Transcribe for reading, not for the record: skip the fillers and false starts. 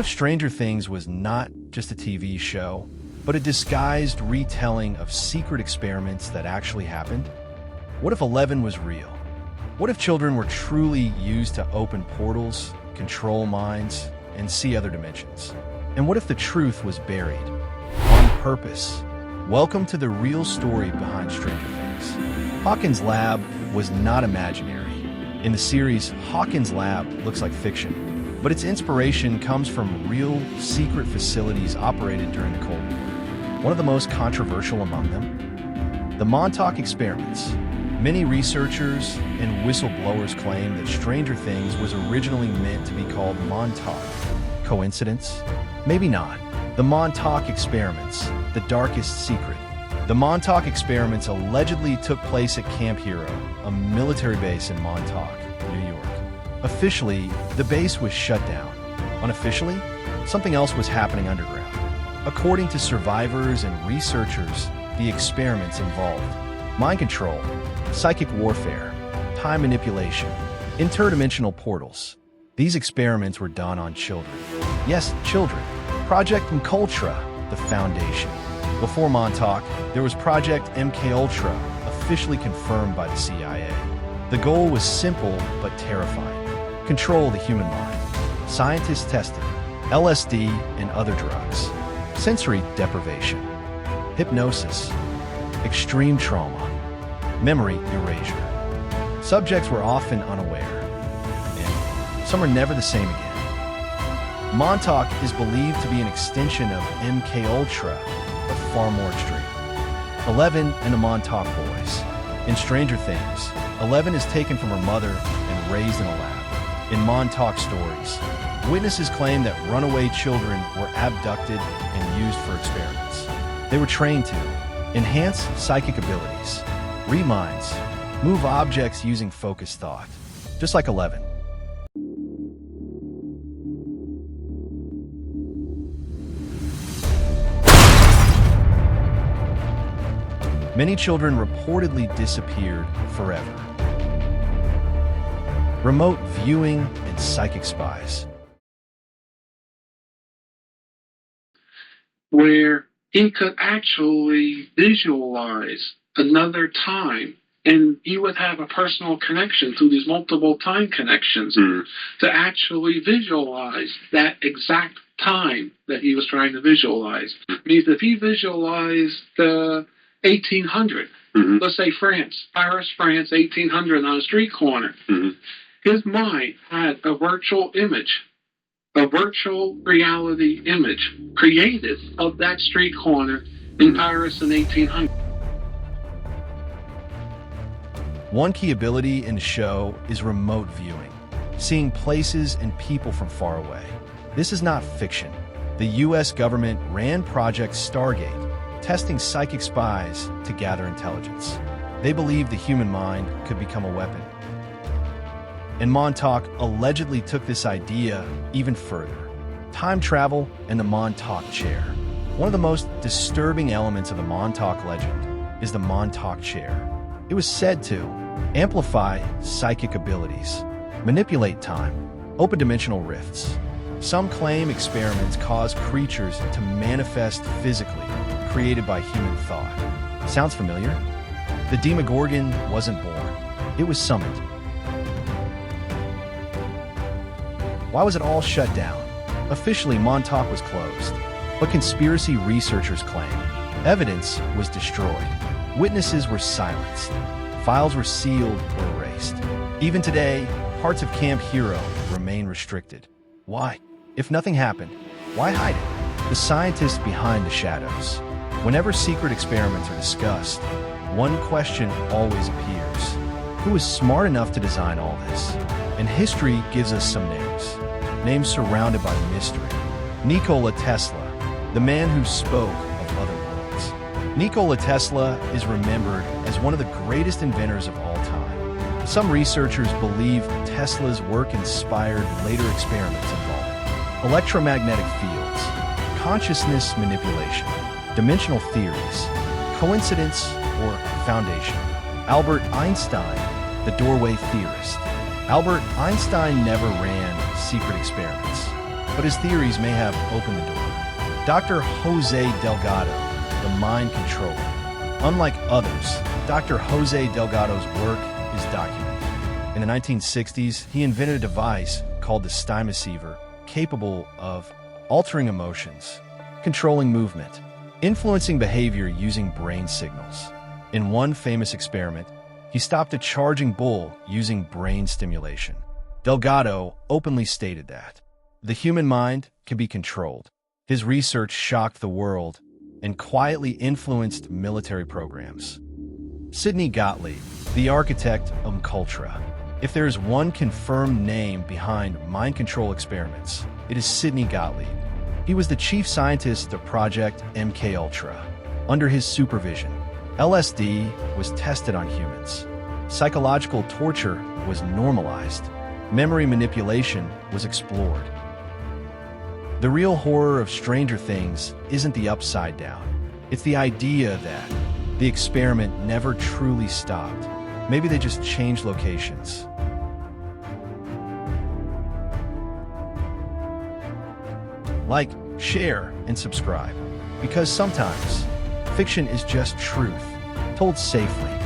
if Stranger Things was not just a TV show, but a disguised retelling of secret experiments that actually happened? What if 11 was real? What if children were truly used to open portals, control minds, and see other dimensions? And what if the truth was buried on purpose? Welcome to the real story behind Stranger Things. Hawkins' lab was not imaginary. In the series, Hawkins' lab looks like fiction, but its inspiration comes from real, secret facilities operated during the Cold War. One of the most controversial among them? The Montauk experiments. Many researchers and whistleblowers claim that Stranger Things was originally meant to be called Montauk. Coincidence? Maybe not. The Montauk experiments, the darkest secret. The Montauk experiments allegedly took place at Camp Hero, a military base in Montauk, New York. Officially, the base was shut down. Unofficially, something else was happening underground. According to survivors and researchers, the experiments involved mind control, psychic warfare, time manipulation, interdimensional portals. These experiments were done on children. Yes, children. Project MKUltra, the foundation. Before Montauk, there was Project MKUltra, officially confirmed by the CIA. The goal was simple but terrifying. Control the human mind. Scientists tested LSD and other drugs. Sensory deprivation. Hypnosis. Extreme trauma. Memory erasure. Subjects were often unaware, and some are never the same again. Montauk is believed to be an extension of MKUltra, but far more extreme. 11 and the Montauk Boys. In Stranger Things, 11 is taken from her mother and raised in a lab. In Montauk stories, witnesses claim that runaway children were abducted and used for experiments. They were trained to enhance psychic abilities, read minds, move objects using focused thought, just like 11. Many children reportedly disappeared forever. Remote viewing and psychic spies. Where he could actually visualize another time, and you would have a personal connection through these multiple time connections to actually visualize that exact time that he was trying to visualize. Means if he visualized the 1800, let's say France, Paris, France, 1800 on a street corner, his mind had a virtual image, a virtual reality image created of that street corner in Paris in 1800. One key ability in the show is remote viewing, seeing places and people from far away. This is not fiction. The US government ran Project Stargate, testing psychic spies to gather intelligence. They believed the human mind could become a weapon. And Montauk allegedly took this idea even further. Time travel and the Montauk chair. One of the most disturbing elements of the Montauk legend is the Montauk chair. It was said to amplify psychic abilities, manipulate time, open dimensional rifts. Some claim experiments cause creatures to manifest physically, created by human thought. Sounds familiar? The Demogorgon wasn't born. It was summoned. Why was it all shut down? Officially, Montauk was closed, but conspiracy researchers claim evidence was destroyed. Witnesses were silenced. Files were sealed or erased. Even today, parts of Camp Hero remain restricted. Why? If nothing happened, why hide it? The scientists behind the shadows. Whenever secret experiments are discussed, one question always appears. Who was smart enough to design all this? And history gives us some names. Names surrounded by mystery. Nikola Tesla, the man who spoke of other worlds. Nikola Tesla is remembered as one of the greatest inventors of all time. Some researchers believe Tesla's work inspired later experiments involving electromagnetic fields, consciousness manipulation, dimensional theories, coincidence, or foundation. Albert Einstein, the doorway theorist. Albert Einstein never ran secret experiments, but but his theories may have opened the door. Dr. Jose Delgado, the mind controller. Unlike others, Dr. Jose Delgado's work is documented. In the 1960s, he invented a device called the stymaceiver, capable of altering emotions, controlling movement, influencing behavior using brain signals. In one famous experiment, he stopped a charging bull using brain stimulation. Delgado openly stated that the human mind can be controlled. His research shocked the world and quietly influenced military programs. Sidney Gottlieb, the architect of Cultura. If there is one confirmed name behind mind control experiments, it is Sidney Gottlieb. He was the chief scientist of Project MKUltra. Under his supervision, LSD was tested on humans. Psychological torture was normalized. Memory manipulation was explored. The real horror of Stranger Things isn't the upside down. It's the idea that the experiment never truly stopped. Maybe they just changed locations. Like, share, and subscribe. Because sometimes, fiction is just truth, told safely.